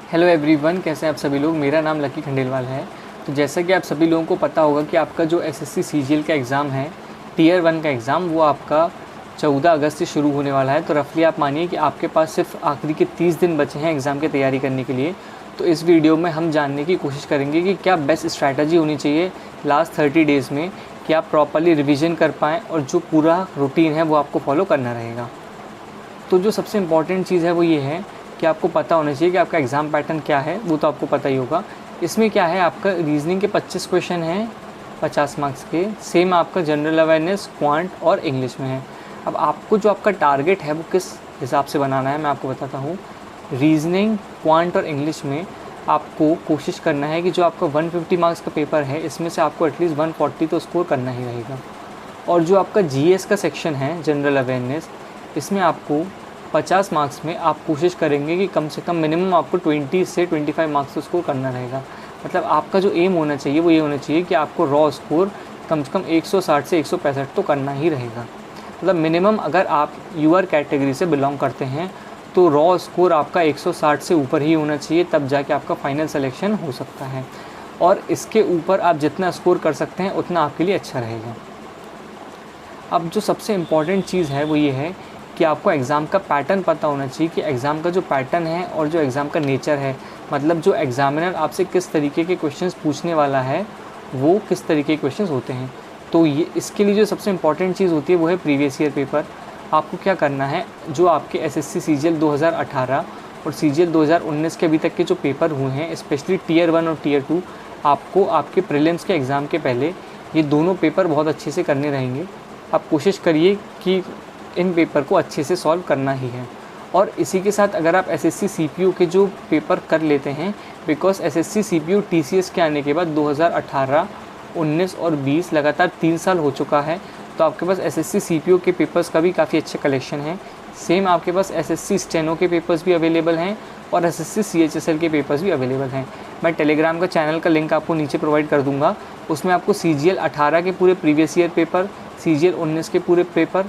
Hello everyone, कैसे हैं आप सभी लोग। मेरा नाम लकी खंडेलवाल है। तो जैसा कि आप सभी लोगों को पता होगा कि आपका जो एसएससी सीजीएल का एग्ज़ाम है, टियर 1 का एग्ज़ाम, वो आपका 14 अगस्त से शुरू होने वाला है। तो रफली आप मानिए कि आपके पास सिर्फ आखिरी के 30 दिन बचे हैं एग्ज़ाम की तैयारी करने के लिए। तो इस वीडियो में हम जानने की कोशिश करेंगे कि क्या बेस्ट स्ट्रैटेजी होनी चाहिए लास्ट 30 डेज़ में कि आप प्रॉपरली रिविज़न कर पाएँ और जो पूरा रूटीन है वो आपको फॉलो करना रहेगा। तो जो सबसे इम्पॉर्टेंट चीज़ है वो ये है कि आपको पता होना चाहिए कि आपका एग्ज़ाम पैटर्न क्या है, वो तो आपको पता ही होगा। इसमें क्या है, आपका रीजनिंग के 25 क्वेश्चन हैं 50 मार्क्स के। सेम आपका जनरल अवेयरनेस, क्वांट और इंग्लिश में है। अब आपको जो आपका टारगेट है वो किस हिसाब से बनाना है मैं आपको बताता हूँ। रीजनिंग, क्वांट और इंग्लिश में आपको कोशिश करना है कि जो आपका 150 मार्क्स का पेपर है, इसमें से आपको एटलीस्ट 140 तो स्कोर करना ही रहेगा। और जो आपका जीएस का सेक्शन है, जनरल अवेयरनेस, इसमें आपको 50 मार्क्स में आप कोशिश करेंगे कि कम से कम मिनिमम आपको 20 से 25 मार्क्स तो स्कोर करना रहेगा। मतलब आपका जो एम होना चाहिए वो ये होना चाहिए कि आपको रॉ स्कोर कम से कम 160 से 165 तो करना ही रहेगा। मतलब मिनिमम अगर आप यूआर कैटेगरी से बिलोंग करते हैं तो रॉ स्कोर आपका 160 से ऊपर ही होना चाहिए, तब जाके आपका फाइनल सिलेक्शन हो सकता है। और इसके ऊपर आप जितना स्कोर कर सकते हैं उतना आपके लिए अच्छा रहेगा। अब जो सबसे इम्पॉर्टेंट चीज़ है वो ये है कि आपको एग्ज़ाम का पैटर्न पता होना चाहिए कि एग्ज़ाम का जो पैटर्न है और जो एग्ज़ाम का नेचर है, मतलब जो एग्ज़ामिनर आपसे किस तरीके के क्वेश्चंस पूछने वाला है वो किस तरीके के क्वेश्चंस होते हैं। तो ये इसके लिए जो सबसे इम्पॉर्टेंट चीज़ होती है वो है प्रीवियस ईयर पेपर। आपको क्या करना है, जो आपके एसएससी सीजीएल 2018 और सीजीएल 2019 के अभी तक के जो पेपर हुए हैं, स्पेशली टियर 1 और टियर 2, आपको आपके प्रीलिम्स के एग्ज़ाम के पहले ये दोनों पेपर बहुत अच्छे से करने रहेंगे। आप कोशिश करिए कि इन पेपर को अच्छे से सॉल्व करना ही है। और इसी के साथ अगर आप एसएससी सीपीयू के जो पेपर कर लेते हैं, बिकॉज एसएससी सीपीयू टीसीएस के आने के बाद 2018, 19 और 20 लगातार 3 साल हो चुका है, तो आपके पास एसएससी सीपीयू के पेपर्स का भी काफ़ी अच्छे कलेक्शन है। सेम आपके पास एसएससी स्टेनो के पेपर्स भी अवेलेबल हैं और एसएससी सीएचएसएल के पेपर्स भी अवेलेबल हैं। मैं टेलीग्राम का चैनल का लिंक आपको नीचे प्रोवाइड कर दूंगा। उसमें आपको सीजीएल 18 के पूरे प्रीवियस ईयर पेपर, सीजीएल 19 के पूरे पेपर,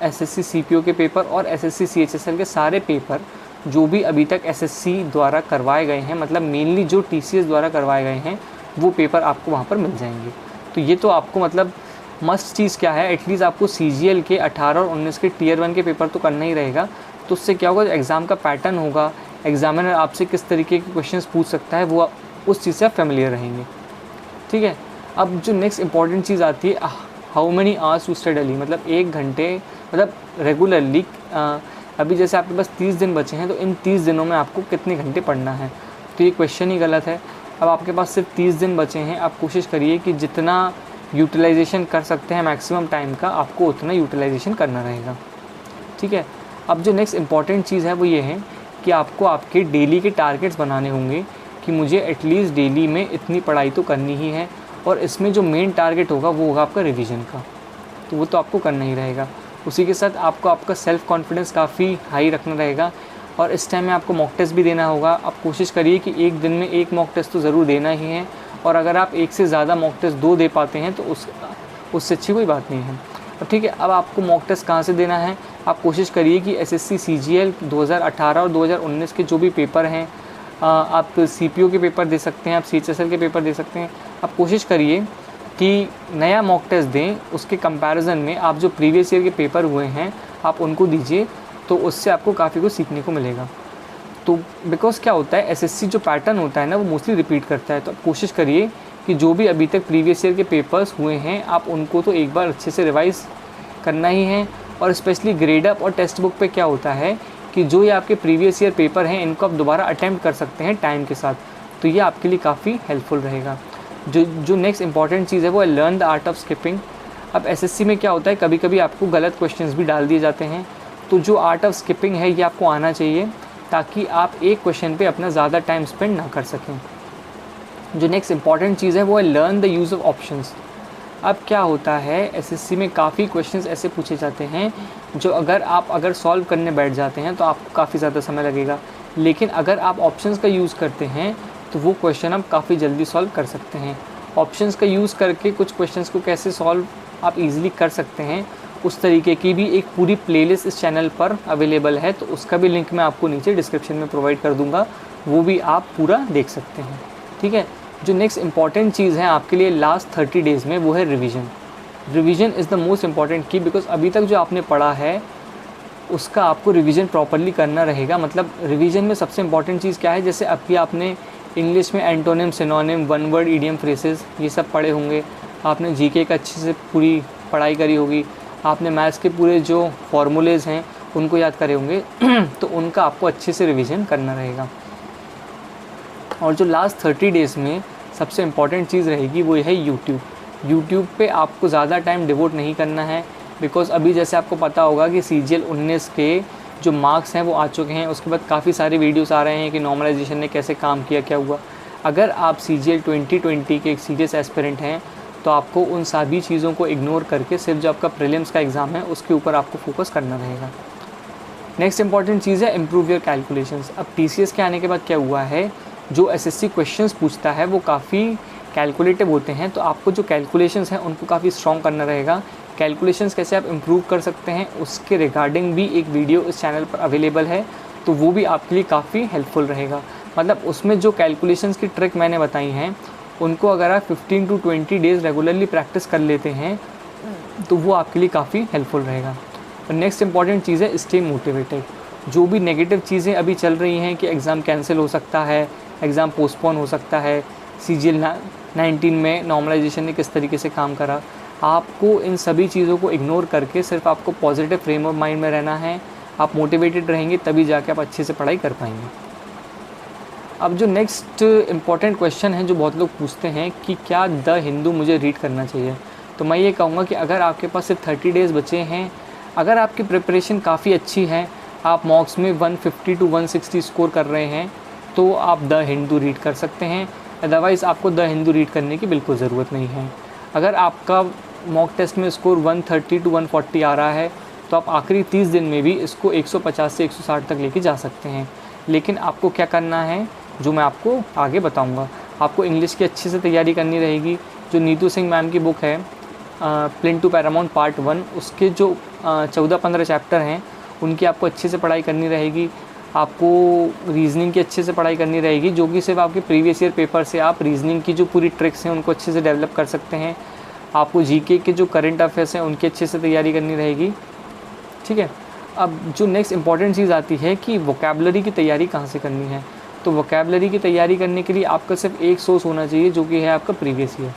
एसएससी सीपीयू के पेपर और एसएससी सीएचएसएल के सारे पेपर जो भी अभी तक एसएससी द्वारा करवाए गए हैं, मतलब मेनली जो टीसीएस द्वारा करवाए गए हैं, वो पेपर आपको वहाँ पर मिल जाएंगे। तो ये तो आपको मतलब मस्ट चीज़ क्या है, एटलीस्ट आपको सीजीएल के 18 और 19 के टियर 1 के पेपर तो करना ही रहेगा। तो उससे क्या होगा, एग्ज़ाम का पैटर्न होगा, एग्जामिनर आपसे किस तरीके के क्वेश्चंस पूछ सकता है, वो उस चीज़ से आप फेमिलियर रहेंगे। ठीक है। अब जो नेक्स्ट इंपॉर्टेंट चीज़ आती है, how many hours to study daily, मतलब 1 घंटे, मतलब रेगुलरली। अभी जैसे आपके पास 30 दिन बचे हैं, तो इन 30 दिनों में आपको कितने घंटे पढ़ना है, तो ये क्वेश्चन ही गलत है। अब आपके पास सिर्फ 30 दिन बचे हैं, आप कोशिश करिए कि जितना यूटिलाइजेशन कर सकते हैं मैक्सिमम टाइम का, आपको उतना यूटिलाइजेशन करना रहेगा। ठीक है। अब जो नेक्स्ट इंपॉर्टेंट चीज़ है वो ये है कि आपको आपके डेली के टारगेट्स बनाने होंगे कि मुझे एटलीस्ट डेली में इतनी पढ़ाई तो करनी ही है, और इसमें जो मेन टारगेट होगा वो होगा आपका रिवीजन का, तो वो तो आपको करना ही रहेगा। उसी के साथ आपको आपका सेल्फ़ कॉन्फिडेंस काफ़ी हाई रखना रहेगा, और इस टाइम में आपको मॉक टेस्ट भी देना होगा। आप कोशिश करिए कि एक दिन में एक मॉक टेस्ट तो ज़रूर देना ही है, और अगर आप एक से ज़्यादा मॉक टेस्ट 2 दे पाते हैं तो उससे अच्छी कोई बात नहीं है। अब ठीक है, अब आपको मॉक टेस्ट कहाँ से देना है, आप कोशिश करिए कि एसएससी सीजीएल 2018 और 2019 के जो भी पेपर हैं, आप सीपीयू के पेपर दे सकते हैं, आप सीएचएसएल के पेपर दे सकते हैं। आप कोशिश करिए कि नया मॉक टेस्ट दें, उसके कंपैरिजन में आप जो प्रीवियस ईयर के पेपर हुए हैं आप उनको दीजिए, तो उससे आपको काफ़ी कुछ सीखने को मिलेगा। तो बिकॉज क्या होता है, एसएससी जो पैटर्न होता है ना, वो मोस्टली रिपीट करता है। तो आप कोशिश करिए कि जो भी अभी तक प्रीवियस ईयर के पेपर्स हुए हैं आप उनको तो एक बार अच्छे से रिवाइज़ करना ही है। और स्पेशली ग्रेड अप और टेक्स्ट बुक पे क्या होता है कि जो ये आपके प्रीवियस ईयर पेपर हैं इनको आप दोबारा अटैम्प्ट कर सकते हैं टाइम के साथ, तो ये आपके लिए काफ़ी हेल्पफुल रहेगा। जो नेक्स्ट इंपॉर्टेंट चीज़ है वो है learn the art of skipping. अब एसएससी में क्या होता है, कभी कभी आपको गलत क्वेश्चंस भी डाल दिए जाते हैं, तो जो आर्ट ऑफ स्किपिंग है ये आपको आना चाहिए, ताकि आप एक क्वेश्चन पे अपना ज़्यादा टाइम स्पेंड ना कर सकें। जो नेक्स्ट इंपॉर्टेंट चीज़ है वो है learn the use of options. अब क्या होता है, एसएससी में काफ़ी क्वेश्चंस ऐसे पूछे जाते हैं जो अगर सॉल्व करने बैठ जाते हैं तो आपको काफ़ी ज़्यादा समय लगेगा, लेकिन अगर आप ऑप्शंस का यूज़ करते हैं तो वो क्वेश्चन आप काफ़ी जल्दी सॉल्व कर सकते हैं। ऑप्शंस का यूज़ करके कुछ क्वेश्चंस को कैसे सॉल्व आप इजीली कर सकते हैं, उस तरीके की भी एक पूरी प्लेलिस्ट इस चैनल पर अवेलेबल है, तो उसका भी लिंक मैं आपको नीचे डिस्क्रिप्शन में प्रोवाइड कर दूँगा, वो भी आप पूरा देख सकते हैं। ठीक है, जो नेक्स्ट इंपॉर्टेंट चीज़ है आपके लिए लास्ट 30 डेज़ में, वो है revision. Revision is the most important की, बिकॉज अभी तक जो आपने पढ़ा है उसका आपको रिवीजन प्रॉपरली करना रहेगा। मतलब रिवीजन में सबसे इम्पॉर्टेंट चीज़ क्या है, जैसे अभी आपने इंग्लिश में antonym, synonym, one word idiom phrases ये सब पढ़े होंगे, आपने जीके का अच्छे से पूरी पढ़ाई करी होगी, आपने मैथ्स के पूरे जो फॉर्मूलेज़ हैं उनको याद करे होंगे तो उनका आपको अच्छे से रिवीजन करना रहेगा। और जो लास्ट 30 डेज़ में सबसे इम्पॉर्टेंट चीज़ रहेगी वो है यूट्यूब। यूट्यूब पे आपको ज़्यादा टाइम डिवोट नहीं करना है, बिकॉज़ अभी जैसे आपको पता होगा कि CGL 19 के जो मार्क्स हैं वो आ चुके हैं। उसके बाद काफ़ी सारे वीडियोस आ रहे हैं कि नॉर्मलाइजेशन ने कैसे काम किया, क्या हुआ। अगर आप CGL 2020 के एक सीरियस एस्पिरेंट हैं तो आपको उन सभी चीज़ों को इग्नोर करके सिर्फ जो आपका प्रीलिम्स का एग्ज़ाम है उसके ऊपर आपको फोकस करना रहेगा। नेक्स्ट इंपॉर्टेंट चीज़ है इम्प्रूव योर कैलकुलेशंस। अब TCS के आने के बाद क्या हुआ है, जो SSC क्वेश्चंस पूछता है वो काफ़ी कैलकुलेटिव होते हैं, तो आपको जो कैलकुलेशंस हैं उनको काफ़ी स्ट्रॉन्ग करना रहेगा। कैलकुलेशंस कैसे आप इम्प्रूव कर सकते हैं उसके रिगार्डिंग भी एक वीडियो इस चैनल पर अवेलेबल है, तो वो भी आपके लिए काफ़ी हेल्पफुल रहेगा। मतलब उसमें जो कैलकुलेशंस की ट्रिक मैंने बताई हैं उनको अगर आप 15 to 20 डेज़ रेगुलरली प्रैक्टिस कर लेते हैं तो वो आपके लिए काफ़ी हेल्पफुल रहेगा। और नेक्स्ट इंपॉर्टेंट चीज़ है स्टे मोटिवेटेड। जो भी नेगेटिव चीज़ें अभी चल रही हैं कि एग्ज़ाम कैंसिल हो सकता है, एग्ज़ाम पोस्टपोन हो सकता है, CGL 19 में नॉर्मलाइजेशन ने किस तरीके से काम करा, आपको इन सभी चीज़ों को इग्नोर करके सिर्फ आपको पॉजिटिव फ्रेम ऑफ माइंड में रहना है। आप मोटिवेटेड रहेंगे तभी जाके आप अच्छे से पढ़ाई कर पाएंगे। अब जो नेक्स्ट इम्पॉर्टेंट क्वेश्चन है जो बहुत लोग पूछते हैं कि क्या द हिंदू मुझे रीड करना चाहिए, तो मैं ये कहूँगा कि अगर आपके पास सिर्फ 30 डेज़ बचे हैं, अगर आपकी प्रिपरेशन काफ़ी अच्छी है, आप मॉक्स में 150 to 160 स्कोर कर रहे हैं, तो आप द हिंदू रीड कर सकते हैं। अदरवाइज़ आपको द हिंदू रीड करने की बिल्कुल ज़रूरत नहीं है। अगर आपका मॉक टेस्ट में स्कोर 130 to 140 आ रहा है तो आप आखिरी 30 दिन में भी इसको 150 से 160 तक लेके जा सकते हैं। लेकिन आपको क्या करना है, जो मैं आपको आगे बताऊंगा। आपको इंग्लिश की अच्छे से तैयारी करनी रहेगी। जो नीतू सिंह मैम की बुक है प्लेन टू पैरामाउंट पार्ट 1, उसके जो 14-15 चैप्टर हैं उनकी आपको अच्छे से पढ़ाई करनी रहेगी। आपको रीजनिंग की अच्छे से पढ़ाई करनी रहेगी, जो कि सिर्फ आपके प्रीवियस ईयर पेपर से आप रीजनिंग की जो पूरी ट्रिक्स हैं उनको अच्छे से डेवलप कर सकते हैं। आपको जीके के जो करंट अफेयर्स हैं उनकी अच्छे से तैयारी करनी रहेगी। ठीक है, अब जो नेक्स्ट इंपॉर्टेंट चीज़ आती है कि वोकैबुलरी की तैयारी कहाँ से करनी है। तो वोकैबुलरी की तैयारी करने के लिए आपका सिर्फ एक सोर्स होना चाहिए, जो कि है आपका प्रीवियस ईयर।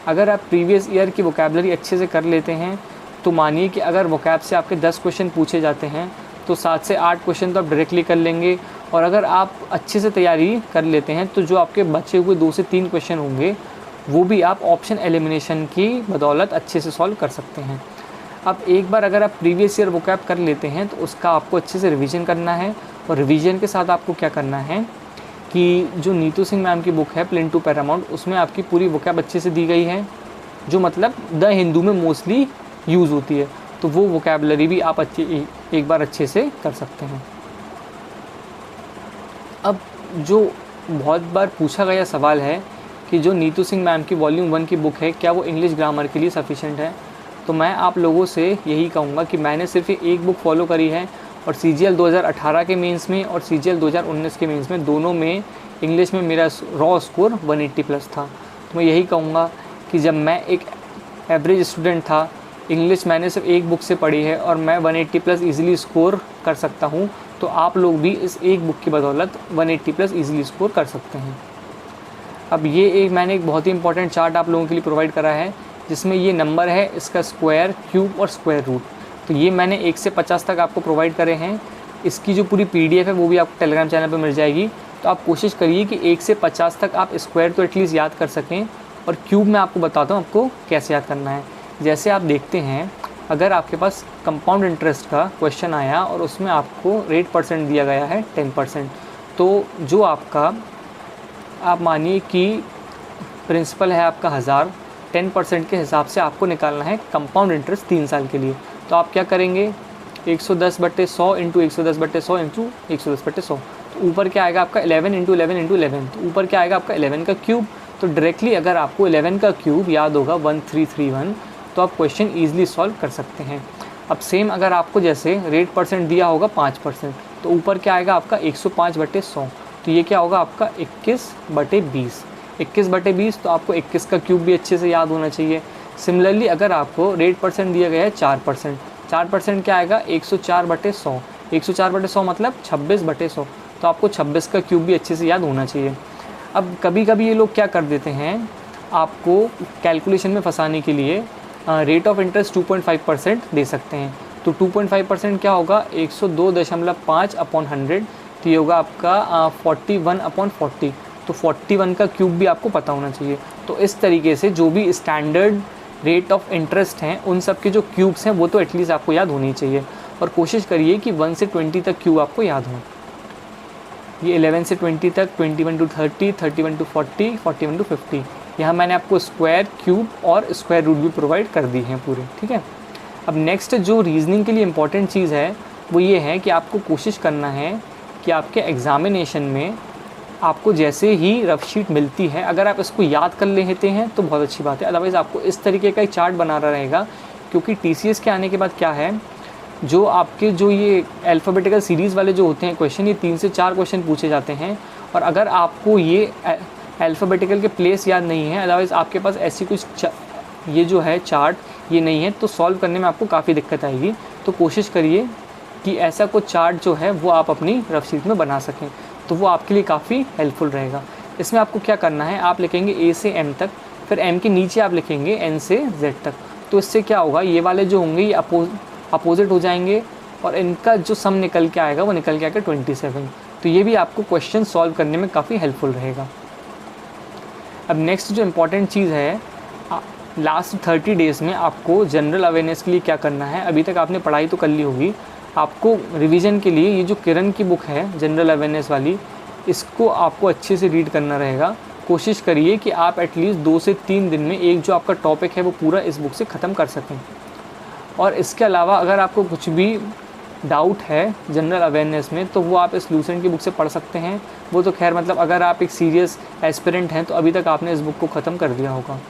अगर आप प्रीवियस ईयर की वोकैबुलरी अच्छे से कर लेते हैं तो मानिए कि अगर वोकैब से आपके 10 क्वेश्चन पूछे जाते हैं तो 7 से 8 क्वेश्चन तो आप डायरेक्टली कर लेंगे। और अगर आप अच्छे से तैयारी कर लेते हैं तो जो आपके बचे हुए 2 से 3 क्वेश्चन होंगे वो भी आप ऑप्शन एलिमिनेशन की बदौलत अच्छे से सॉल्व कर सकते हैं। अब एक बार अगर आप प्रीवियस ईयर वोकैब कर लेते हैं तो उसका आपको अच्छे से रिवीजन करना है। और रिवीजन के साथ आपको क्या करना है कि जो नीतू सिंह मैम की बुक है प्लेन टू पैरामाउंट, उसमें आपकी पूरी वोकैब अच्छे से दी गई है, जो मतलब द हिंदू में मोस्टली यूज़ होती है। तो वो वोकैबुलरी भी आप एक बार अच्छे से कर सकते हैं। अब जो बहुत बार पूछा गया सवाल है कि जो नीतू सिंह मैम की वॉल्यूम 1 की बुक है क्या वो इंग्लिश ग्रामर के लिए सफिशेंट है, तो मैं आप लोगों से यही कहूँगा कि मैंने सिर्फ एक बुक फॉलो करी है और CGL 2018 के मेंस में और CGL 2019 के मेंस में दोनों में इंग्लिश में मेरा रॉ स्कोर 180+ था। तो मैं यही कहूँगा कि जब मैं एक एवरेज स्टूडेंट था, इंग्लिश मैंने सिर्फ एक बुक से पढ़ी है और मैं 180+ ईज़िली स्कोर कर सकता हूँ, तो आप लोग भी इस एक बुक की बदौलत 180+ ईज़िली स्कोर कर सकते हैं। अब ये मैंने एक बहुत ही इंपॉर्टेंट चार्ट आप लोगों के लिए प्रोवाइड करा है, जिसमें ये नंबर है, इसका स्क्वायर, क्यूब और स्क्वायर रूट। तो ये मैंने 1 से 50 तक आपको प्रोवाइड करे हैं। इसकी जो पूरी PDF है वो भी आपको टेलीग्राम चैनल पर मिल जाएगी। तो आप कोशिश करिए कि 1 से 50 तक आप स्क्वायर तो एटलीस्ट याद कर सकें। और क्यूब मैं आपको बताता हूँ आपको कैसे याद करना है। जैसे आप देखते हैं, अगर आपके पास कंपाउंड इंटरेस्ट का क्वेश्चन आया और उसमें आपको रेट % दिया गया है 10%, तो जो आपका आप मानिए कि प्रिंसिपल है आपका 1000, 10% के हिसाब से आपको निकालना है कंपाउंड इंटरेस्ट 3 साल के लिए। तो आप क्या करेंगे, 110/100 इंटू 110/100 इंटू 110/100। तो ऊपर क्या आएगा आपका 11 इंटू 11 इंटू 11। तो ऊपर क्या आएगा आपका 11 का क्यूब। तो डायरेक्टली अगर आपको 11 का क्यूब याद होगा 1331, तो आप क्वेश्चन ईजिली सॉल्व कर सकते हैं। अब सेम अगर आपको जैसे रेट परसेंट दिया होगा 5%, तो ऊपर क्या आएगा आपका 105/100, तो ये क्या होगा आपका 21/20। 21/20 तो आपको 21 का क्यूब भी अच्छे से याद होना चाहिए। सिमिलरली अगर आपको रेट परसेंट दिया गया है 4%, 4% क्या आएगा 104/100, 104/100 मतलब 26/100, तो आपको 26 का क्यूब भी अच्छे से याद होना चाहिए। अब कभी कभी ये लोग क्या कर देते हैं, आपको कैलकुलेशन में फंसाने के लिए रेट ऑफ इंटरेस्ट 2.5% दे सकते हैं। तो 2.5% क्या होगा 102.5/100, तो ये होगा आपका 41/40, तो 41 का क्यूब भी आपको पता होना चाहिए। तो इस तरीके से जो भी स्टैंडर्ड रेट ऑफ इंटरेस्ट हैं उन सब के जो क्यूब्स हैं वो तो एटलीस्ट आपको याद होनी चाहिए, और कोशिश करिए कि 1 से 20 तक क्यूब आपको याद हो। ये 11 से 20 तक, 21 to 30, 31 to 40, 41 to 50, यहाँ मैंने आपको स्क्वायर, क्यूब और स्क्वायर रूट भी प्रोवाइड कर दी हैं पूरे, ठीक है। अब नेक्स्ट जो रीजनिंग के लिए इम्पॉर्टेंट चीज़ है वो ये है कि आपको कोशिश करना है कि आपके एग्ज़ामिनेशन में आपको जैसे ही रफ शीट मिलती है, अगर आप इसको याद कर लेते हैं तो बहुत अच्छी बात है, अदरवाइज़ आपको इस तरीके का एक चार्ट बनाना रहेगा। क्योंकि TCS के आने के बाद क्या है, जो आपके जो ये अल्फ़ाबेटिकल सीरीज़ वाले जो होते हैं क्वेश्चन, ये 3 से 4 क्वेश्चन पूछे जाते हैं, और अगर आपको ये अल्फ़ाबेटिकल के प्लेस याद नहीं है, अदरवाइज़ आपके पास ऐसी कुछ ये जो है चार्ट ये नहीं है, तो सॉल्व करने में आपको काफ़ी दिक्कत आएगी। तो कोशिश करिए कि ऐसा कुछ चार्ट जो है वो आप अपनी रफ शीट में बना सकें, तो वो आपके लिए काफ़ी हेल्पफुल रहेगा। इसमें आपको क्या करना है, आप लिखेंगे A से M तक, फिर M के नीचे आप लिखेंगे N से Z तक। तो इससे क्या होगा, ये वाले जो होंगे ये अपोजिट हो जाएंगे, और इनका जो सम निकल के आएगा वो निकल के आएगा 27। तो ये भी आपको क्वेश्चन सॉल्व करने में काफ़ी हेल्पफुल रहेगा। अब नेक्स्ट जो इम्पॉर्टेंट चीज़ है, लास्ट 30 डेज़ में आपको जनरल अवेयरनेस के लिए क्या करना है। अभी तक आपने पढ़ाई तो कर ली होगी, आपको रिवीजन के लिए ये जो किरण की बुक है जनरल अवेयरनेस वाली, इसको आपको अच्छे से रीड करना रहेगा। कोशिश करिए कि आप एटलीस्ट 2 से 3 दिन में एक जो आपका टॉपिक है वो पूरा इस बुक से ख़त्म कर सकें। और इसके अलावा अगर आपको कुछ भी डाउट है जनरल अवेयरनेस में, तो वो आप इस लूसेंट की बुक से पढ़ सकते हैं। वो तो खैर मतलब अगर आप एक सीरियस एस्पिरेंट हैं तो अभी तक आपने इस बुक को ख़त्म कर दिया होगा।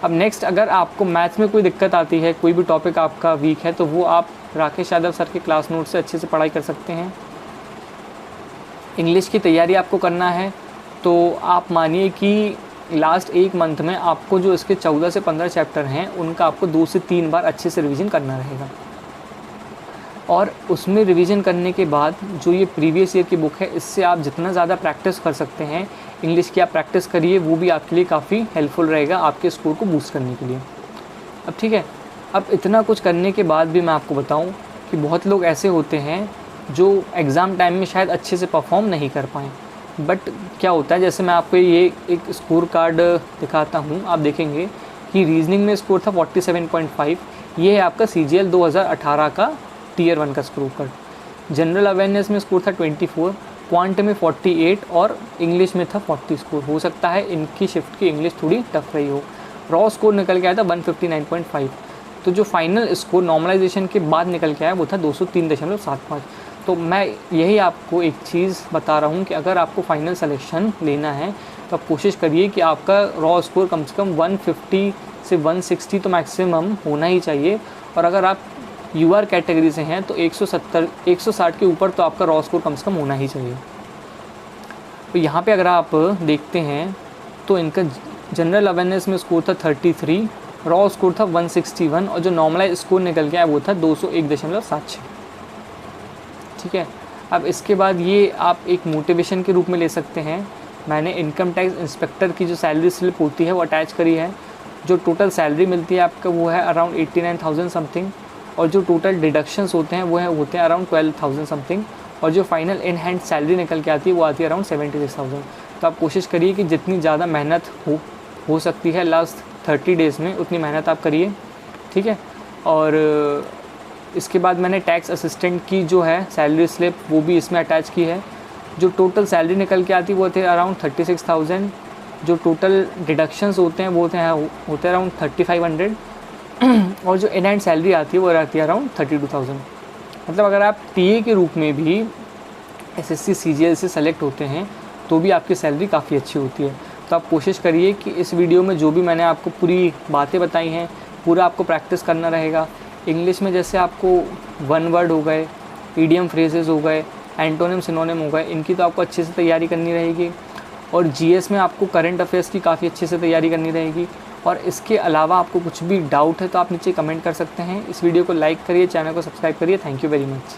अब नेक्स्ट, अगर आपको मैथ्स में कोई दिक्कत आती है, कोई भी टॉपिक आपका वीक है, तो वो आप राकेश यादव सर के क्लास नोट से अच्छे से पढ़ाई कर सकते हैं। इंग्लिश की तैयारी आपको करना है, तो आप मानिए कि लास्ट 1 मंथ में आपको जो इसके 14 से 15 चैप्टर हैं उनका आपको 2 से 3 बार अच्छे से रिवीजन करना रहेगा। और उसमें रिवीजन करने के बाद जो ये प्रीवियस ईयर की बुक है, इससे आप जितना ज़्यादा प्रैक्टिस कर सकते हैं इंग्लिश की आप प्रैक्टिस करिए, वो भी आपके लिए काफ़ी हेल्पफुल रहेगा आपके स्कोर को बूस्ट करने के लिए। अब ठीक है, अब इतना कुछ करने के बाद भी मैं आपको बताऊं कि बहुत लोग ऐसे होते हैं जो एग्ज़ाम टाइम में शायद अच्छे से परफॉर्म नहीं कर पाएँ। बट क्या होता है, जैसे मैं आपको ये एक स्कोर कार्ड दिखाता हूँ, आप देखेंगे कि रीजनिंग में स्कोर था 47.5, ये है आपका CGL 2018 का Tier 1 का स्कोर कार्ड। जनरल अवेयरनेस में स्कोर था 24, क्वांट में 48 और इंग्लिश में था 40 स्कोर। हो सकता है इनकी शिफ्ट की इंग्लिश थोड़ी टफ रही हो। रॉ स्कोर निकल के आया था 159.5, तो जो फाइनल स्कोर नॉर्मलाइजेशन के बाद निकल के आया वो था 203.75। तो मैं यही आपको एक चीज़ बता रहा हूँ कि अगर आपको फाइनल सिलेक्शन लेना है तो आप कोशिश करिए कि आपका रॉ स्कोर कम से कम 150 से 160 तो मैक्सिमम होना ही चाहिए। और अगर आप UR कैटेगरी से हैं तो 160 के ऊपर तो आपका रॉ स्कोर कम से कम होना ही चाहिए। तो यहाँ पे अगर आप देखते हैं तो इनका जनरल अवेयरनेस में स्कोर था 33, रॉ स्कोर था 161 और जो नॉर्मलाइज स्कोर निकल गया वो था 201.76। ठीक है, अब इसके बाद ये आप एक मोटिवेशन के रूप में ले सकते हैं। मैंने इनकम टैक्स इंस्पेक्टर की जो सैलरी स्लिप होती है वो अटैच करी है। जो टोटल सैलरी मिलती है आपका वो है अराउंड 89,000 समथिंग, और जो टोटल डिडक्शंस होते हैं वो होते हैं अराउंड 12,000 समथिंग, और जो फाइनल इन हैंड सैलरी निकल के आती है वो आती है अराउंड 76,000। तो आप कोशिश करिए कि जितनी ज़्यादा मेहनत हो सकती है लास्ट 30 डेज़ में उतनी मेहनत आप करिए। ठीक है, और इसके बाद मैंने टैक्स असिस्टेंट की जो है सैलरी स्लिप वो भी इसमें अटैच की है। जो टोटल सैलरी निकल के आती है वो थे अराउंड 36,000, जो टोटल डिडक्शंस होते हैं वो होते हैं अराउंड 3,500, और जो इन हैंड सैलरी आती है वो आती है अराउंड 32,000। मतलब अगर आप TA के रूप में भी SSC CGL से सेलेक्ट होते हैं तो भी आपकी सैलरी काफ़ी अच्छी होती है। तो आप कोशिश करिए कि इस वीडियो में जो भी मैंने आपको पूरी बातें बताई हैं पूरा आपको प्रैक्टिस करना रहेगा। इंग्लिश में जैसे आपको वन वर्ड हो गए, ईडियम फ्रेजेस हो गए, एंटोनिम सिनोनिम हो गए, इनकी तो आपको अच्छे से तैयारी करनी रहेगी। और जीएस में आपको करंट अफेयर्स की काफ़ी अच्छे से तैयारी करनी रहेगी। और इसके अलावा आपको कुछ भी डाउट है तो आप नीचे कमेंट कर सकते हैं। इस वीडियो को लाइक करिए, चैनल को सब्सक्राइब करिए। Thank you very much.